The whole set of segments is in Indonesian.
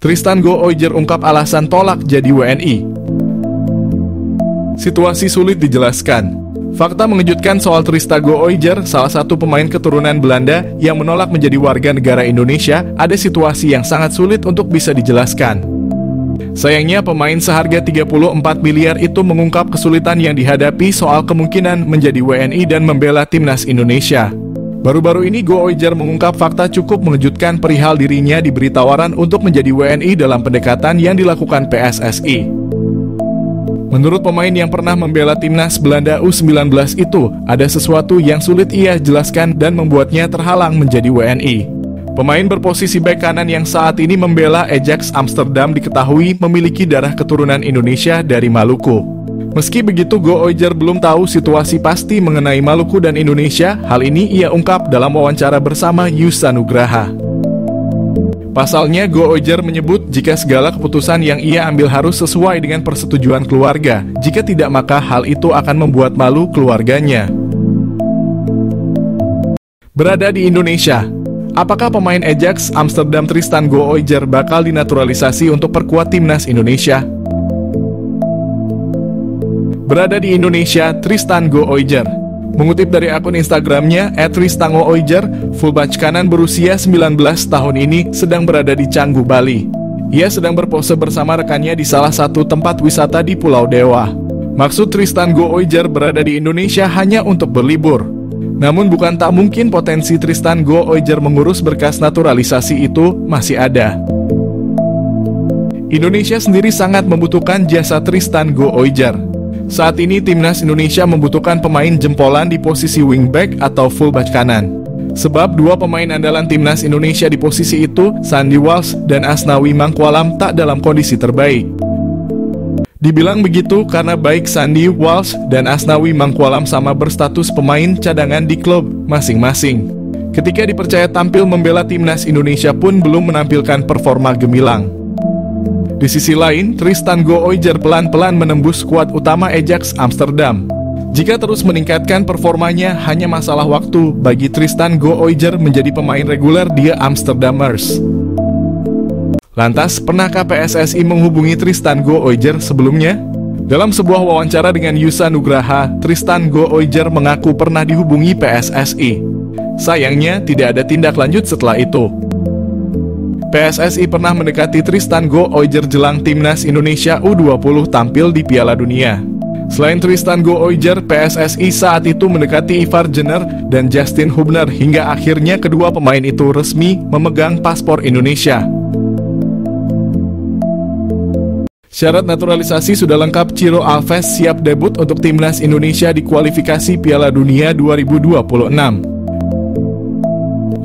Tristan Gooijer ungkap alasan tolak jadi WNI. Situasi sulit dijelaskan. Fakta mengejutkan soal Tristan Gooijer, salah satu pemain keturunan Belanda yang menolak menjadi warga negara Indonesia, ada situasi yang sangat sulit untuk bisa dijelaskan. Sayangnya pemain seharga 34 miliar itu mengungkap kesulitan yang dihadapi soal kemungkinan menjadi WNI dan membela timnas Indonesia. Baru-baru ini Gooijer mengungkap fakta cukup mengejutkan perihal dirinya diberi tawaran untuk menjadi WNI dalam pendekatan yang dilakukan PSSI. Menurut pemain yang pernah membela timnas Belanda U19 itu, ada sesuatu yang sulit ia jelaskan dan membuatnya terhalang menjadi WNI. Pemain berposisi bek kanan yang saat ini membela Ajax Amsterdam diketahui memiliki darah keturunan Indonesia dari Maluku. Meski begitu, Gooijer belum tahu situasi pasti mengenai Maluku dan Indonesia. Hal ini ia ungkap dalam wawancara bersama Yusa Nugraha. Pasalnya, Gooijer menyebut jika segala keputusan yang ia ambil harus sesuai dengan persetujuan keluarga. Jika tidak, maka hal itu akan membuat malu keluarganya. Berada di Indonesia, apakah pemain Ajax Amsterdam Tristan Gooijer bakal dinaturalisasi untuk perkuat timnas Indonesia? Berada di Indonesia, Tristan Gooijer. Mengutip dari akun Instagramnya @tristangooijer, fullback kanan berusia 19 tahun ini sedang berada di Canggu, Bali. Ia sedang berpose bersama rekannya di salah satu tempat wisata di Pulau Dewa. Maksud Tristan Gooijer berada di Indonesia hanya untuk berlibur. Namun bukan tak mungkin potensi Tristan Gooijer mengurus berkas naturalisasi itu masih ada. Indonesia sendiri sangat membutuhkan jasa Tristan Gooijer. Saat ini timnas Indonesia membutuhkan pemain jempolan di posisi wingback atau fullback kanan. Sebab dua pemain andalan timnas Indonesia di posisi itu, Sandy Walsh dan Asnawi Mangkualam, tak dalam kondisi terbaik. Dibilang begitu karena baik Sandy Walsh dan Asnawi Mangkualam sama berstatus pemain cadangan di klub masing-masing. Ketika dipercaya tampil membela timnas Indonesia pun belum menampilkan performa gemilang. Di sisi lain, Tristan Gooijer pelan-pelan menembus skuad utama Ajax Amsterdam. Jika terus meningkatkan performanya, hanya masalah waktu bagi Tristan Gooijer menjadi pemain reguler di Amsterdammers. Lantas, pernahkah PSSI menghubungi Tristan Gooijer sebelumnya? Dalam sebuah wawancara dengan Yusa Nugraha, Tristan Gooijer mengaku pernah dihubungi PSSI. Sayangnya, tidak ada tindak lanjut setelah itu. PSSI pernah mendekati Tristan Gooijer jelang timnas Indonesia U20 tampil di Piala Dunia. Selain Tristan Gooijer, PSSI saat itu mendekati Ivar Jenner dan Justin Hubner hingga akhirnya kedua pemain itu resmi memegang paspor Indonesia. Syarat naturalisasi sudah lengkap, Ciro Alves siap debut untuk timnas Indonesia di kualifikasi Piala Dunia 2026.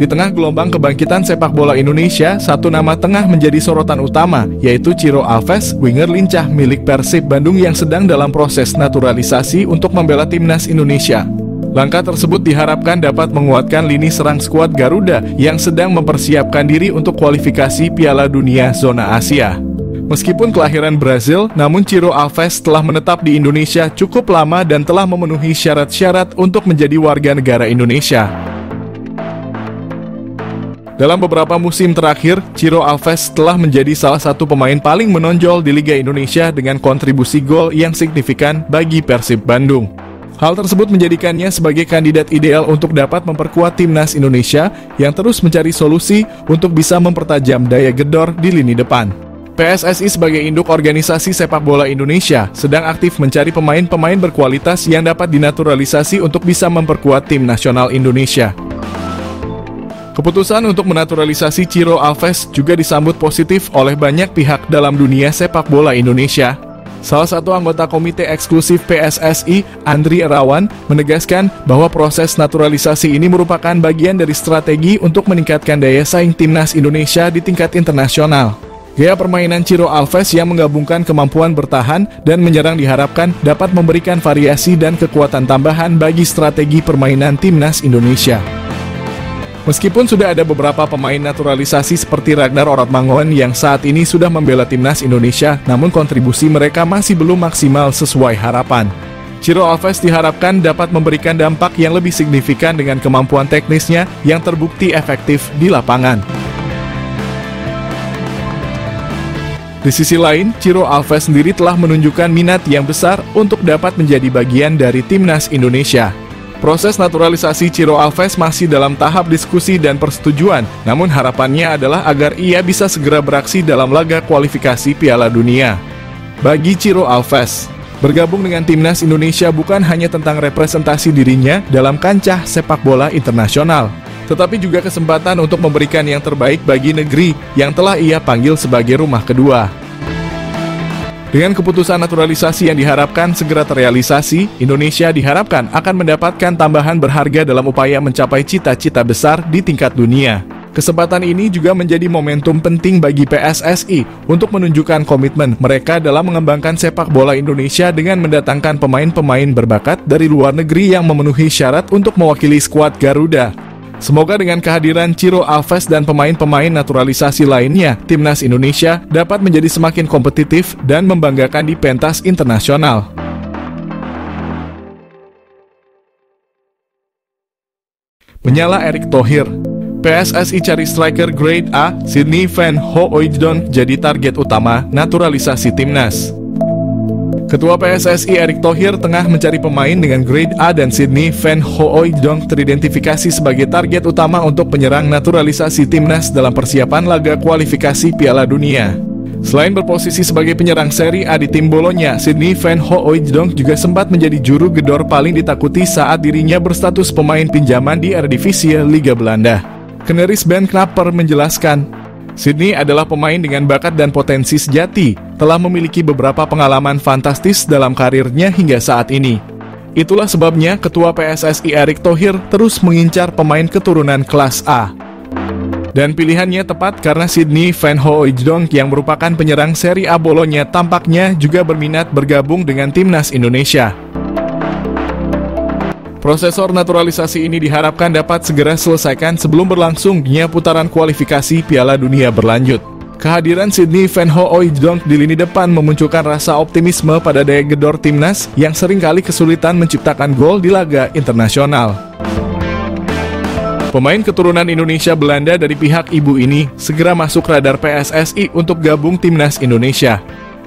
Di tengah gelombang kebangkitan sepak bola Indonesia, satu nama tengah menjadi sorotan utama, yaitu Ciro Alves, winger lincah milik Persib Bandung yang sedang dalam proses naturalisasi untuk membela timnas Indonesia. Langkah tersebut diharapkan dapat menguatkan lini serang skuad Garuda yang sedang mempersiapkan diri untuk kualifikasi Piala Dunia zona Asia. Meskipun kelahiran Brazil, namun Ciro Alves telah menetap di Indonesia cukup lama dan telah memenuhi syarat-syarat untuk menjadi warga negara Indonesia. Dalam beberapa musim terakhir, Ciro Alves telah menjadi salah satu pemain paling menonjol di Liga Indonesia dengan kontribusi gol yang signifikan bagi Persib Bandung. Hal tersebut menjadikannya sebagai kandidat ideal untuk dapat memperkuat timnas Indonesia yang terus mencari solusi untuk bisa mempertajam daya gedor di lini depan. PSSI sebagai induk organisasi sepak bola Indonesia sedang aktif mencari pemain-pemain berkualitas yang dapat dinaturalisasi untuk bisa memperkuat tim nasional Indonesia. Keputusan untuk menaturalisasi Ciro Alves juga disambut positif oleh banyak pihak dalam dunia sepak bola Indonesia. Salah satu anggota komite eksklusif PSSI, Andri Irawan, menegaskan bahwa proses naturalisasi ini merupakan bagian dari strategi untuk meningkatkan daya saing timnas Indonesia di tingkat internasional. Gaya permainan Ciro Alves yang menggabungkan kemampuan bertahan dan menyerang diharapkan dapat memberikan variasi dan kekuatan tambahan bagi strategi permainan timnas Indonesia. Meskipun sudah ada beberapa pemain naturalisasi seperti Ragnar Oratmangoen yang saat ini sudah membela timnas Indonesia, namun kontribusi mereka masih belum maksimal sesuai harapan. Ciro Alves diharapkan dapat memberikan dampak yang lebih signifikan dengan kemampuan teknisnya yang terbukti efektif di lapangan. Di sisi lain, Ciro Alves sendiri telah menunjukkan minat yang besar untuk dapat menjadi bagian dari timnas Indonesia. Proses naturalisasi Ciro Alves masih dalam tahap diskusi dan persetujuan, namun harapannya adalah agar ia bisa segera beraksi dalam laga kualifikasi Piala Dunia. Bagi Ciro Alves, bergabung dengan timnas Indonesia bukan hanya tentang representasi dirinya dalam kancah sepak bola internasional, tetapi juga kesempatan untuk memberikan yang terbaik bagi negeri yang telah ia panggil sebagai rumah kedua. Dengan keputusan naturalisasi yang diharapkan segera terrealisasi, Indonesia diharapkan akan mendapatkan tambahan berharga dalam upaya mencapai cita-cita besar di tingkat dunia. Kesempatan ini juga menjadi momentum penting bagi PSSI untuk menunjukkan komitmen mereka dalam mengembangkan sepak bola Indonesia dengan mendatangkan pemain-pemain berbakat dari luar negeri yang memenuhi syarat untuk mewakili skuad Garuda. Semoga dengan kehadiran Ciro Alves dan pemain-pemain naturalisasi lainnya, timnas Indonesia dapat menjadi semakin kompetitif dan membanggakan di pentas internasional. Menyala Erick Thohir. PSSI cari striker grade A, Sydney Van Hooijdonk jadi target utama naturalisasi timnas. Ketua PSSI Erick Thohir tengah mencari pemain dengan grade A dan Sydney Van Hooijdonk teridentifikasi sebagai target utama untuk penyerang naturalisasi timnas dalam persiapan laga kualifikasi Piala Dunia. Selain berposisi sebagai penyerang Serie A di tim Bolonya, Sydney Van Hooijdonk juga sempat menjadi juru gedor paling ditakuti saat dirinya berstatus pemain pinjaman di Eredivisie Liga Belanda. Canaries Ben Knapper menjelaskan, Sydney adalah pemain dengan bakat dan potensi sejati, telah memiliki beberapa pengalaman fantastis dalam karirnya hingga saat ini. Itulah sebabnya Ketua PSSI Erick Thohir terus mengincar pemain keturunan kelas A. Dan pilihannya tepat karena Sydney Van Hooijdonk yang merupakan penyerang Serie A Bolonya tampaknya juga berminat bergabung dengan timnas Indonesia. Prosesor naturalisasi ini diharapkan dapat segera selesaikan sebelum berlangsungnya putaran kualifikasi Piala Dunia berlanjut. Kehadiran Sydney Van Hooijdonk di lini depan memunculkan rasa optimisme pada daya gedor timnas yang seringkali kesulitan menciptakan gol di laga internasional. Pemain keturunan Indonesia Belanda dari pihak ibu ini segera masuk radar PSSI untuk gabung timnas Indonesia.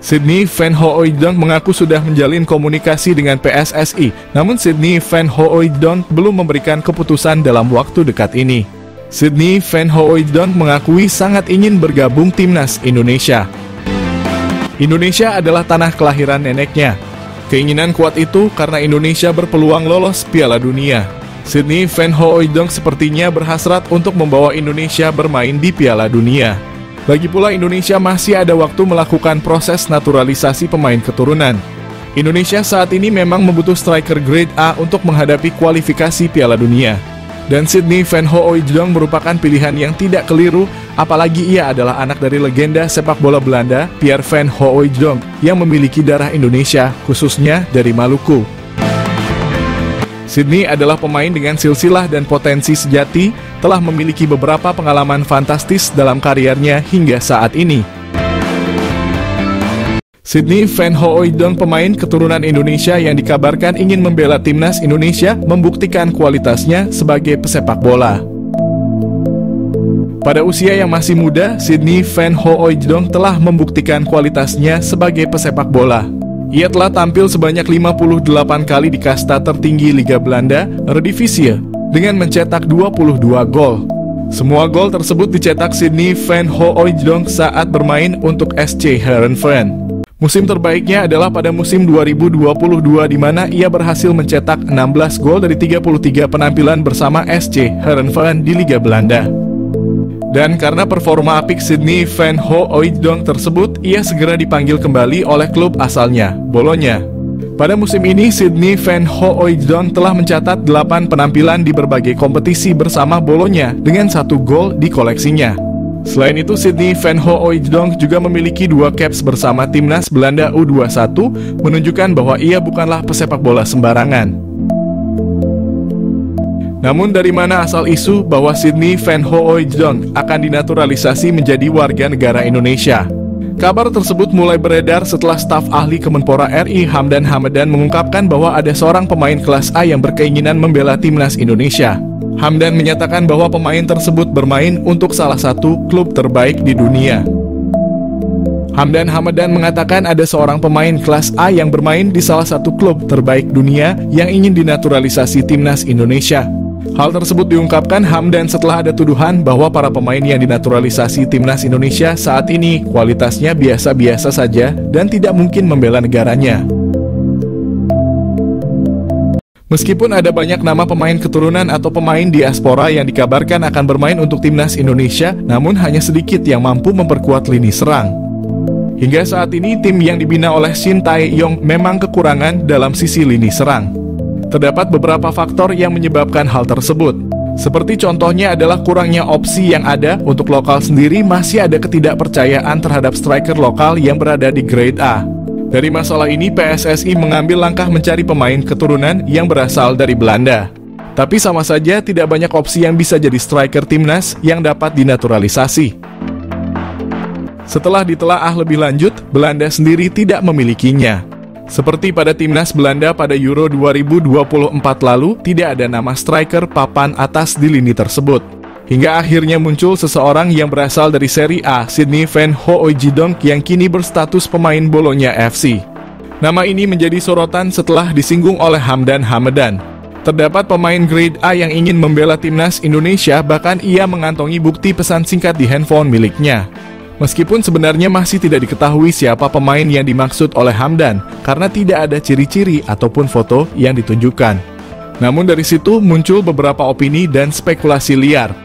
Sydney Van Hooijdonk mengaku sudah menjalin komunikasi dengan PSSI, namun Sydney Van Hooijdonk belum memberikan keputusan dalam waktu dekat ini. Sydney Van Hooijdonk mengakui sangat ingin bergabung timnas Indonesia. Indonesia adalah tanah kelahiran neneknya. Keinginan kuat itu karena Indonesia berpeluang lolos Piala Dunia. Sydney Van Hooijdonk sepertinya berhasrat untuk membawa Indonesia bermain di Piala Dunia. Lagi pula Indonesia masih ada waktu melakukan proses naturalisasi pemain keturunan. Indonesia saat ini memang membutuh striker grade A untuk menghadapi kualifikasi Piala Dunia. Dan Sydney Van Hooijdonk merupakan pilihan yang tidak keliru, apalagi ia adalah anak dari legenda sepak bola Belanda, Pierre Van Hooijdonk, yang memiliki darah Indonesia, khususnya dari Maluku. Sydney adalah pemain dengan silsilah dan potensi sejati, telah memiliki beberapa pengalaman fantastis dalam kariernya hingga saat ini. Sydney Van Hooijdonk, pemain keturunan Indonesia yang dikabarkan ingin membela timnas Indonesia, membuktikan kualitasnya sebagai pesepak bola. Pada usia yang masih muda, Sydney Van Hooijdonk telah membuktikan kualitasnya sebagai pesepak bola. Ia telah tampil sebanyak 58 kali di kasta tertinggi Liga Belanda, Eredivisie, dengan mencetak 22 gol. Semua gol tersebut dicetak Sydney Van Hooijdonk saat bermain untuk SC Heerenveen. Musim terbaiknya adalah pada musim 2022 di mana ia berhasil mencetak 16 gol dari 33 penampilan bersama SC Heerenveen di Liga Belanda. Dan karena performa apik Sydney Van Hooijdonk tersebut, ia segera dipanggil kembali oleh klub asalnya, Bolonya. Pada musim ini, Sydney Van Hooijdonk telah mencatat 8 penampilan di berbagai kompetisi bersama Bolonya dengan 1 gol di koleksinya. Selain itu, Sydney Van Hooijdonk juga memiliki 2 caps bersama timnas Belanda U21, menunjukkan bahwa ia bukanlah pesepak bola sembarangan. Namun dari mana asal isu bahwa Sydney Van Hooijdonk akan dinaturalisasi menjadi warga negara Indonesia? Kabar tersebut mulai beredar setelah staf ahli Kemenpora RI Hamdan Hamadan mengungkapkan bahwa ada seorang pemain kelas A yang berkeinginan membela timnas Indonesia. Hamdan menyatakan bahwa pemain tersebut bermain untuk salah satu klub terbaik di dunia. Hamdan Hamadan mengatakan ada seorang pemain kelas A yang bermain di salah satu klub terbaik dunia yang ingin dinaturalisasi timnas Indonesia. Hal tersebut diungkapkan Hamdan setelah ada tuduhan bahwa para pemain yang dinaturalisasi timnas Indonesia saat ini kualitasnya biasa-biasa saja dan tidak mungkin membela negaranya. Meskipun ada banyak nama pemain keturunan atau pemain diaspora yang dikabarkan akan bermain untuk timnas Indonesia, namun hanya sedikit yang mampu memperkuat lini serang. Hingga saat ini tim yang dibina oleh Shin Tae-yong memang kekurangan dalam sisi lini serang. Terdapat beberapa faktor yang menyebabkan hal tersebut. Seperti contohnya adalah kurangnya opsi yang ada untuk lokal sendiri, masih ada ketidakpercayaan terhadap striker lokal yang berada di grade A. Dari masalah ini PSSI mengambil langkah mencari pemain keturunan yang berasal dari Belanda. Tapi sama saja tidak banyak opsi yang bisa jadi striker timnas yang dapat dinaturalisasi. Setelah ditelaah lebih lanjut, Belanda sendiri tidak memilikinya. Seperti pada timnas Belanda pada Euro 2024 lalu, tidak ada nama striker papan atas di lini tersebut. Hingga akhirnya muncul seseorang yang berasal dari Serie A, Sydney Van Hooijdonk, yang kini berstatus pemain Bologna FC. Nama ini menjadi sorotan setelah disinggung oleh Hamdan Hamadan. Terdapat pemain grade A yang ingin membela timnas Indonesia, bahkan ia mengantongi bukti pesan singkat di handphone miliknya. Meskipun sebenarnya masih tidak diketahui siapa pemain yang dimaksud oleh Hamdan, karena tidak ada ciri-ciri ataupun foto yang ditunjukkan. Namun dari situ muncul beberapa opini dan spekulasi liar.